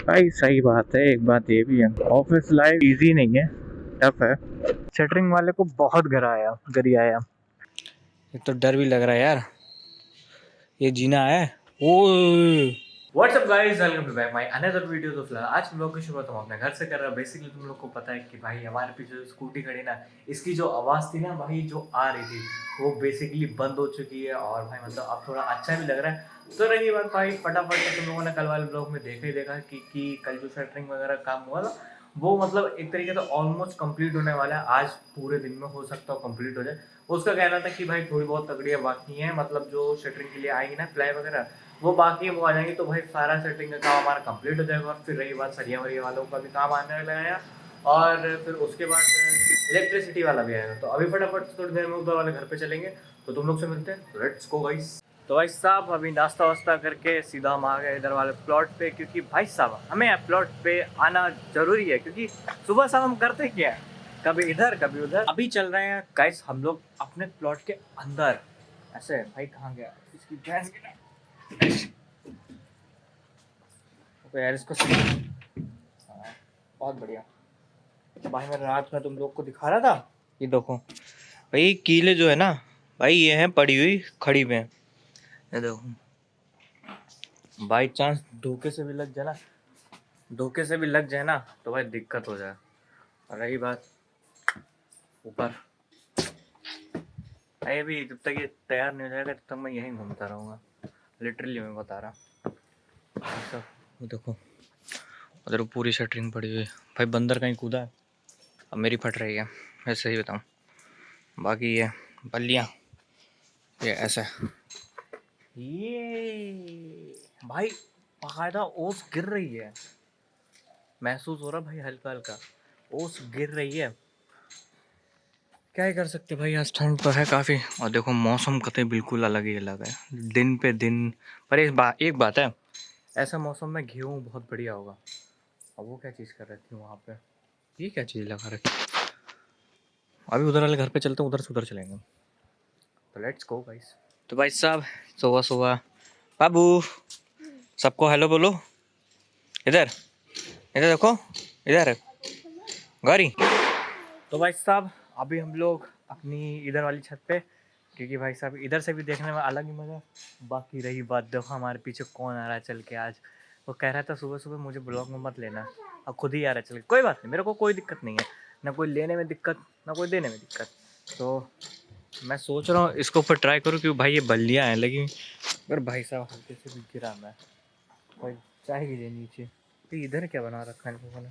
भाई सही बात है। एक बात ये भी है, ऑफिस लाइफ इजी नहीं है, टफ है। शटरिंग वाले को बहुत गरियाया। एक तो डर भी लग रहा है यार, ये जीना है। ओए what's up guys, welcome to back my another video. तो फिलहाल आज के ब्लॉग की शुरुआत हम अपने घर से कर रहे हैं। बेसिकली तुम लोग को पता है कि भाई हमारे पीछे जो स्कूटी खड़ी ना, इसकी जो आवाज़ थी ना भाई, जो आ रही थी वो बेसिकली बंद हो चुकी है। और भाई मतलब अब थोड़ा अच्छा भी लग रहा है। तो रही बात भाई, फटाफट से तुम लोगों ने कल वाले ब्लॉग में देखा ही देखा कि कल जो शटरिंग वगैरह काम हुआ था वो मतलब एक तरीके से ऑलमोस्ट कंप्लीट होने वाला है। आज पूरे दिन में हो सकता है कंप्लीट हो जाए। उसका कहना था कि भाई थोड़ी बहुत तगड़ियाँ बाकी हैं, मतलब जो शटरिंग के लिए आएगी ना प्लाई वगैरह वो बाकी वो आ जाएंगे। तो भाई सारा सेटिंग का काम हमारा कंप्लीट हो जाएगा। और फिर रही बात सरिया वरिया वालों का भी काम आने लगा, और फिर उसके बाद इलेक्ट्रिसिटी वाला भी आएगा। तो अभी फटाफट थोड़ी देर में उधर वाले घर पे चलेंगे, तो तुम लोग से मिलते हैं। Let's go guys. तो भाई साहब अभी नाश्ता वास्ता करके सीधा हम आ गए इधर वाले प्लॉट पे, क्योंकि भाई साहब हमें प्लॉट पे आना जरूरी है, क्योंकि सुबह शाम हम करते क्या है, कभी इधर कभी उधर। अभी चल रहे हैं गाइस हम लोग अपने प्लॉट के अंदर। ऐसे भाई कहाँ गया इसकी भैंस की? तो यार इसको हाँ, बहुत बढ़िया। भाई मैं रात में तुम लोग को दिखा रहा था, ये देखो भाई कीले जो है ना भाई, ये है पड़ी हुई खड़ी में। ये देखो, बाई चांस धोखे से भी लग जाए ना, धोखे से भी लग जाए ना तो भाई दिक्कत हो जाए। और रही बात ऊपर, भाई अभी जब तक ये तैयार नहीं हो जाएगा तब तक मैं यहीं घूमता रहूँगा। लिटरली मैं बता रहा। अच्छा वो देखो उधर पूरी शटरिंग पड़ी हुई है। भाई बंदर कहीं कूदा है, अब मेरी फट रही है, ऐसे ही बताऊँ। बाकी ये बल्लियाँ ये ऐसे, ये भाई बाकायदा ओस गिर रही है, महसूस हो रहा भाई हल्का हल्का ओस गिर रही है। क्या ही कर सकते भाई, आज ठंड तो है काफ़ी। और देखो मौसम कतई बिल्कुल अलग ही अलग है, दिन पे दिन। पर एक बात है, ऐसा मौसम में गेहूँ बहुत बढ़िया होगा। अब वो क्या चीज़ कर रही थी वहाँ पे, ये क्या चीज़ लगा रखी। अभी उधर वाले घर पे चलते हैं, उधर से उधर चलेंगे। तो लेट्स गो गाइस। तो भाई साहब सुबह सुबह बाबू सबको हेलो बोलो। इधर इधर देखो, इधर गौरी। तो भाई साहब अभी हम लोग अपनी इधर वाली छत पे, क्योंकि भाई साहब इधर से भी देखने में अलग ही मज़ा। बाकी रही बात, देखो हमारे पीछे कौन आ रहा है चल के आज। वो कह रहा था सुबह सुबह मुझे ब्लॉग में मत लेना, अब खुद ही आ रहा है चल के। कोई बात नहीं, मेरे को कोई दिक्कत नहीं है, ना कोई लेने में दिक्कत ना कोई देने में दिक्कत। तो मैं सोच रहा हूँ इसको ऊपर ट्राई करूँ, क्योंकि भाई ये बल्लियाँ हैं लगी। अगर भाई साहब हल्के से भी गिरा मैं भाई चाय गिरे नीचे। तो इधर क्या बना रखा है इन लोगों ने,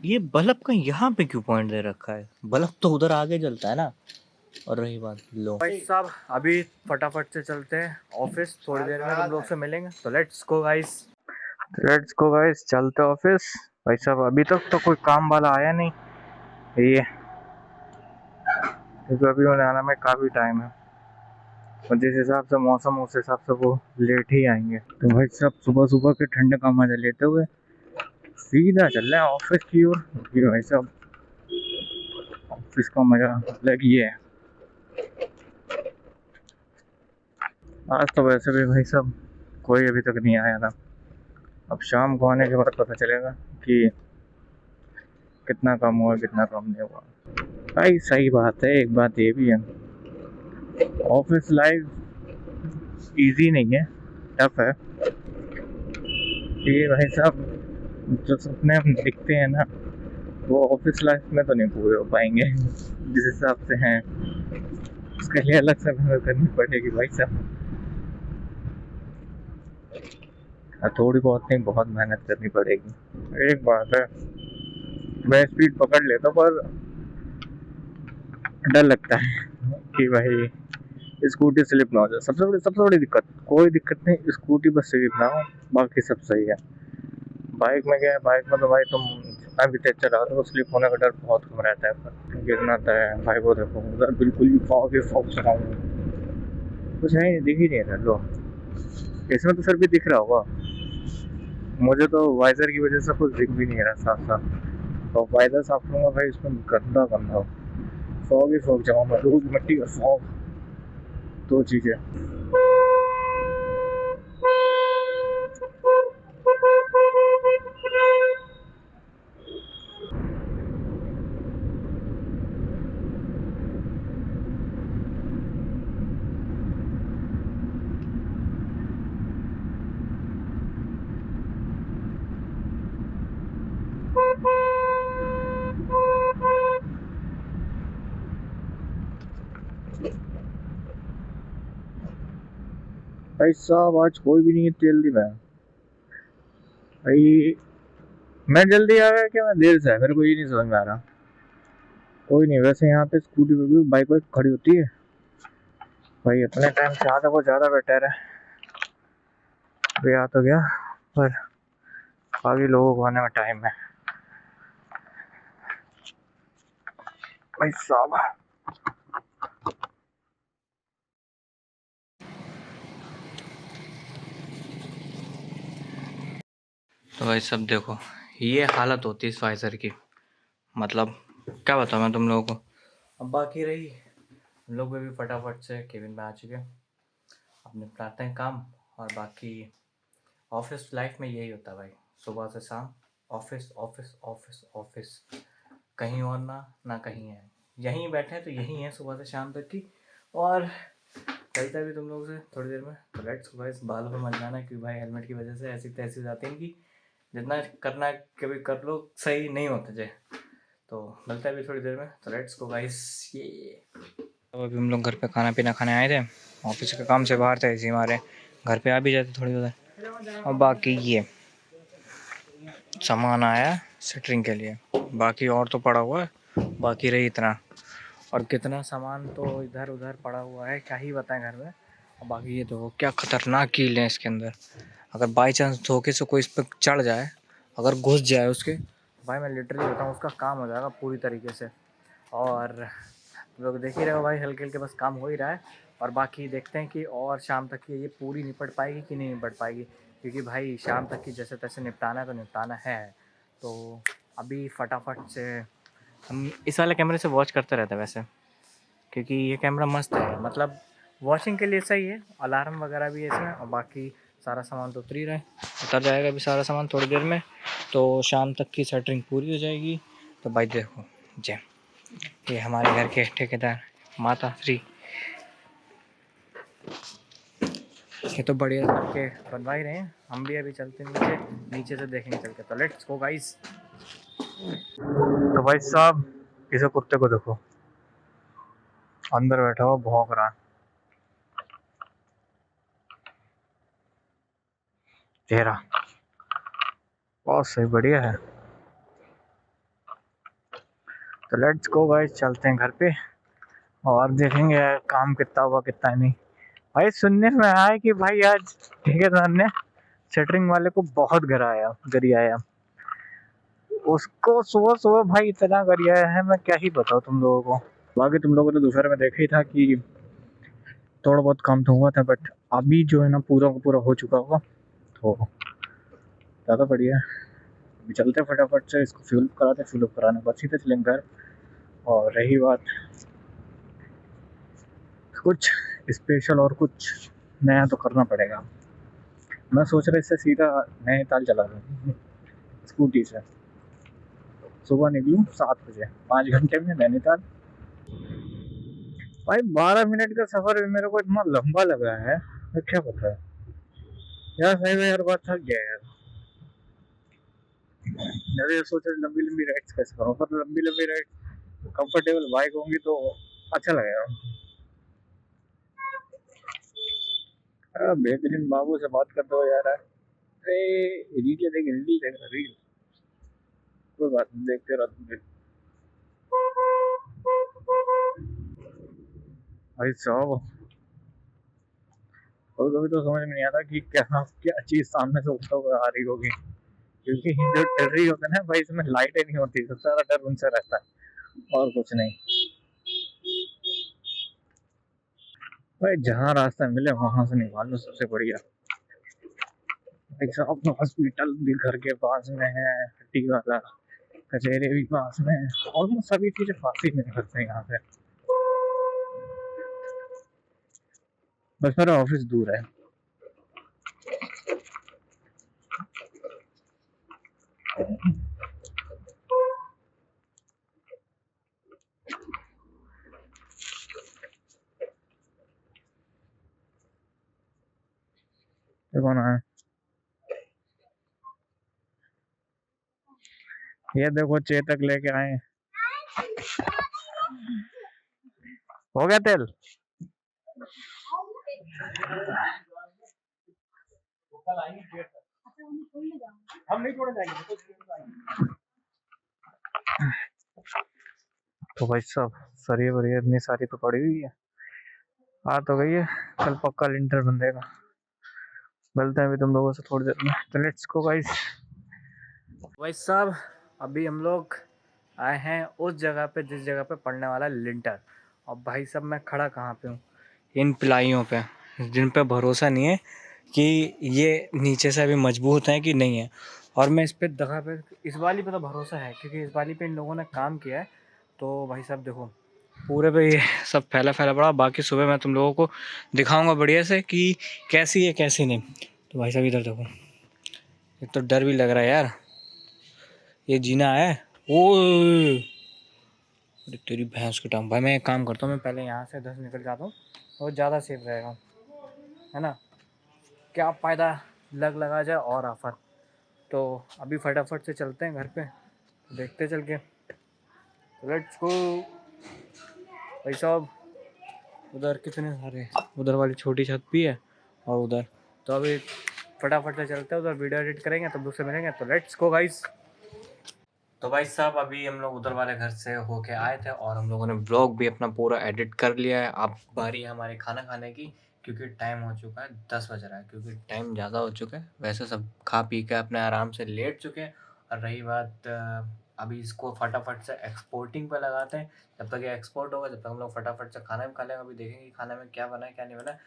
ये बल्ब का यहाँ पे क्यों पॉइंट दे रखा है? बल्ब तो उधर आगे जलता है ना। और रही बात लो भाई साहब अभी फटाफट से चलते हैं ऑफिस, थोड़ी देर में तुम लोग से मिलेंगे। तो लेट्स गो गाइस। चलते ऑफिस। भाई साहब अभी तक तो कोई काम वाला आया नहीं, ये क्योंकि अभी उन्हें आने में काफ़ी टाइम है, और जिस हिसाब से मौसम उस हिसाब से वो लेट ही आएंगे। तो भाई साहब सुबह सुबह के ठंडे का मजा लेते हुए सीधा चल रहे हैं ऑफिस की ओर। भाई साहब ऑफिस का मजा अलग ही है। आज तो वैसे भी भाई साहब कोई अभी तक नहीं आया था। अब शाम को आने के बाद पता चलेगा कि कितना कम हुआ कितना कम नहीं हुआ। भाई सही बात है। एक बात ये भी है, ऑफिस लाइफ इजी नहीं है, टफ है। ये भाई साहब जो सपने हम दिखते हैं ना, वो ऑफिस लाइफ में तो नहीं पूरे हो पाएंगे जिस हिसाब से हैं। उसके लिए अलग से मेहनत करनी पड़ेगी भाई साहब, थोड़ी बहुत नहीं बहुत मेहनत करनी पड़ेगी। एक बात है, मैं स्पीड पकड़ लेता पर डर लगता है कि भाई स्कूटी स्लिप ना हो जाए। सबसे बड़ी दिक्कत, कोई दिक्कत नहीं, स्कूटी बस स्लिप ना हो, बाकी सब सही है। बाइक में क्या है, बाइक में तो भाई तुम जितना भी तेज चलाओ तो स्लिप होने का डर बहुत कम रहता है, पर गिरना तो है भाई। वो देखो उधर बिल्कुल ही फॉग चलाऊँ, कुछ है दिख ही नहीं रहा। लो इसमें तो फिर भी दिख रहा होगा, मुझे तो वाइजर की वजह से कुछ दिख भी नहीं रहा साफ साफ। तो वाइजर साफ करूँगा भाई, इसमें गंदा गंदा हो, फॉग ही फॉग जमाऊँगा, धूल मिट्टी और फॉग, दो चीज़ें। भाई साहब आज कोई भी नहीं है जल्दी में। भाई मैं जल्दी आ गया कि मैं देर से आया, मेरे को ये नहीं समझ में आ रहा। कोई नहीं, वैसे यहाँ पे स्कूटी पे भी बाइक वाइक खड़ी होती है। भाई अपने टाइम से आता वो ज़्यादा बेटर है। अभी आ तो गया, पर आगे लोगों को आने में टाइम है। भाई साहब तो भाई सब देखो, ये हालत होती है इस वाइज़र की। मतलब क्या बताऊँ मैं तुम लोगों को। अब बाकी रही, हम लोग भी फटाफट से केबिन में आ चुके हैं, अब निपटाते हैं काम। और बाकी ऑफिस लाइफ में यही होता है भाई, सुबह से शाम ऑफिस ऑफिस ऑफिस ऑफिस, कहीं और ना कहीं है। यहीं बैठे हैं तो यहीं है सुबह से शाम तक की। और चलता भी तुम लोगों से थोड़ी देर में, तो लेट्स गो गाइस। बाल पर मत जाना क्योंकि भाई हेलमेट की वजह से ऐसी तैसी हो जाती है कि जितना करना है कभी कर लो, सही नहीं होते जे। तो मिलता है भी थोड़ी देर में, तो लेट्स गो गाइस। ये तो अभी हम लोग घर पे खाना पीना खाने आए थे, ऑफिस के काम से बाहर थे, इसी हमारे घर पे आ भी जाते थोड़ी उधर। और बाकी ये सामान आया सेटरिंग के लिए, बाकी और तो पड़ा हुआ है, बाकी रही इतना। और कितना सामान तो इधर उधर पड़ा हुआ है, क्या ही बताएं घर में। और बाकी ये देखो क्या खतरनाक कील है इसके अंदर। अगर बाई चांस धोखे से कोई इस पर चढ़ जाए, अगर घुस जाए उसके, भाई मैं लिटरली बताऊँ उसका काम हो जाएगा पूरी तरीके से। और तुम लोग देख ही रहे हो भाई, हल्के हल्के बस काम हो ही रहा है। और बाकी देखते हैं कि और शाम तक की ये पूरी निपट पाएगी कि नहीं निपट पाएगी, क्योंकि भाई शाम तक की जैसे तैसे निपटाना है तो निपटाना है। तो अभी फटाफट से हम इस वाले कैमरे से वॉच करते रहते हैं वैसे, क्योंकि ये कैमरा मस्त है, मतलब वॉचिंग के लिए सही है। अलार्म वगैरह भी है इसमें। और बाकी सारा सामान तो उतर ही रहा है, उतर जाएगा अभी सारा सामान थोड़ी देर में, तो शाम तक की सेटरिंग पूरी हो जाएगी। तो भाई देखो जय, ये हमारे घर के ठेकेदार माता श्री, ये तो बढ़िया करके बनवा ही रहे हैं। हम भी अभी चलते नीचे, नीचे से देखेंगे चल के। तो लेट्स गो गाइस। तो भाई साहब इसे कुत्ते को देखो, अंदर बैठा हुआ भौंक रहा है। चेहरा बहुत सही, बढ़िया है। तो लेट्स गो गाइस, चलते हैं घर पे और देखेंगे काम कितना हुआ कितना नहीं। भाई सुनने में आया कि भाई आज ठेकेदार ने सेटरिंग वाले को बहुत गरियाया। उसको सुबह सुबह भाई इतना गरियाया है, मैं क्या ही बताऊँ तुम लोगों को। बाकी तुम लोगों ने दोपहर में देखा ही था कि थोड़ा बहुत काम तो हुआ था, बट अभी जो है ना पूरा का पूरा हो चुका होगा, तो ज़्यादा बढ़िया है। अभी चलते फटाफट से इसको फ्यूल कराते, फ्यूल कराने के बाद सीधे चलेंगे घर। और रही बात कुछ स्पेशल और कुछ नया, तो करना पड़ेगा। मैं सोच रहा इससे सीधा नैनीताल चला जाऊँ स्कूटी से। सुबह निकलूँ 7 बजे, 5 घंटे में नैनीताल। भाई 12 मिनट का सफर मेरे को इतना लंबा लगा है, मैं क्या पता है यार। सही में यार बात थक गया यार। मैं ये सोच रहा लंबी लंबी राइड्स कैसे करूँ, पर लंबी लंबी राइड कंफर्टेबल बाइक होंगी तो अच्छा लगेगा। बेहतरीन बाबू से बात कर दो यार। अरे रील देख रील, कोई बात नहीं, देखते रहो। भाई साहब कभी कभी तो समझ में नहीं आता कि क्या क्या चीज सामने से उठता हुआ आ रही होगी, क्योंकि जो टेर्री होता है ना भाई, इसमें लाइटें नहीं होती, सबसे ज्यादा डर उनसे रहता है और कुछ नहीं। भाई जहाँ रास्ता मिले वहां से निकाल लो, सबसे बढ़िया। एक अपना हॉस्पिटल भी घर के पास में है, हड्डी वाला कचहरी भी पास में है, ऑलमोस्ट सभी चीजें पास ही में घर से यहाँ से। बस मेरा ऑफिस दूर है। ये कौन है? ये देखो चेतक लेके आए। हो गया तेल? तो भाई साहब सरिये वरिये इतनी सारी तो पड़ी हुई है, आ तो गई है, कल पक्का लिंटर बन देगा। मिलते हैं अभी तुम लोगों से थोड़ी देर में, तो लेट्स गो गाइस। भाई साहब अभी हम लोग आए हैं उस जगह पे जिस जगह पे पड़ने वाला है लिंटर। और भाई साहब मैं खड़ा कहाँ पे हूँ, इन पिलाइयों पे, जिन पे भरोसा नहीं है कि ये नीचे से अभी मजबूत हैं कि नहीं है। और मैं इस पे जगह पे, इस वाली पे तो भरोसा है क्योंकि इस वाली पे इन लोगों ने काम किया है। तो भाई साहब देखो पूरे पे ये सब फैला फैला पड़ा। बाकी सुबह मैं तुम लोगों को दिखाऊंगा बढ़िया से कि कैसी है कैसी नहीं। तो भाई साहब इधर देखो, एक तो डर भी लग रहा है यार, ये जीना है। ओ अरे तेरी भैंस की टांग। भाई मैं एक काम करता हूँ, मैं पहले यहाँ से 10 निकल जाता हूँ, वो ज़्यादा सेफ रहेगा, है ना। क्या फ़ायदा लग लगा जाए और आफत। तो अभी फटाफट से चलते हैं घर पे, तो देखते चल के। लेट्स गो भाई साहब। उधर कितने सारे, उधर वाली छोटी छत भी है और उधर। तो अभी फटाफट से चलते हैं उधर, वीडियो एडिट करेंगे तब दूसरे मिलेंगे। तो लेट्स गो गाइस। तो भाई साहब अभी हम लोग उधर वाले घर से होके आए थे और हम लोगों ने ब्लॉग भी अपना पूरा एडिट कर लिया है। अब बारी है हमारे खाना खाने की, क्योंकि टाइम हो चुका है 10 बज रहा है, क्योंकि टाइम ज़्यादा हो चुका है। वैसे सब खा पी के अपने आराम से लेट चुके हैं। और रही बात अभी इसको फटाफट से एक्सपोर्टिंग पे लगाते हैं। जब तक ये एक्सपोर्ट होगा जब तक हम लोग फटाफट से खाना भी खा लेंगे। अभी देखेंगे खाने में क्या बना है क्या नहीं बना है।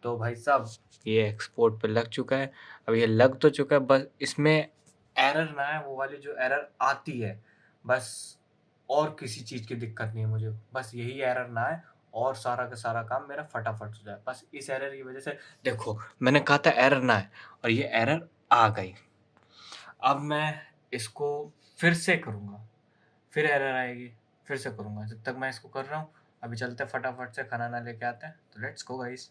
तो भाई साहब ये एक्सपोर्ट पे लग चुका है। अब ये लग तो चुका है, बस इसमें एरर ना है, वो वाली जो एरर आती है बस। और किसी चीज़ की दिक्कत नहीं है मुझे, बस यही एरर ना है और सारा का सारा काम मेरा फटाफट हो जाए। बस इस एरर की वजह से देखो, मैंने कहा था एरर ना है और ये एरर आ गई। अब मैं इसको फिर से करूँगा, फिर एरर आएगी, फिर से करूँगा। जब तक मैं इसको कर रहा हूँ अभी चलते फटाफट से खाना ना लेके आते हैं। तो लेट्स गो गाइस।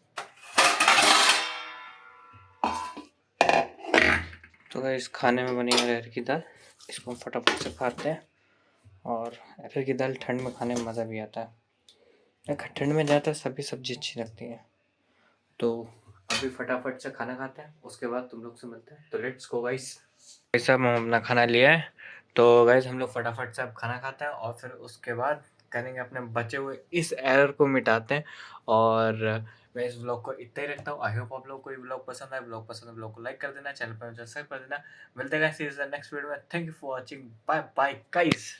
तो गाइस खाने में बनी है अरहर की दाल, इसको हम फटाफट से खाते हैं। और अरहर की दाल ठंड में खाने में मज़ा भी आता है। ठंड में ज़्यादातर सभी सब्जी अच्छी लगती है। तो अभी फटाफट से खाना खाते हैं, उसके बाद तुम लोग से मिलते हैं। तो लेट्स गो गाइस। भाई साहब हम अपना खाना लिया है, तो गाइस हम लोग फटाफट से अब खाना खाते हैं और फिर उसके बाद करेंगे अपने बचे हुए इस एरर को मिटाते हैं। और मैं इस ब्लॉग को इतना ही रखता हूँ। आई होप आप लोग को ये ब्लॉग पसंद आए। ब्लॉग पसंद है ब्लॉग को लाइक कर देना, चैनल पर सब्सक्राइब कर देना। मिलते हैं गाइस नेक्स्ट वीडियो में। Thank you for watching, bye bye guys.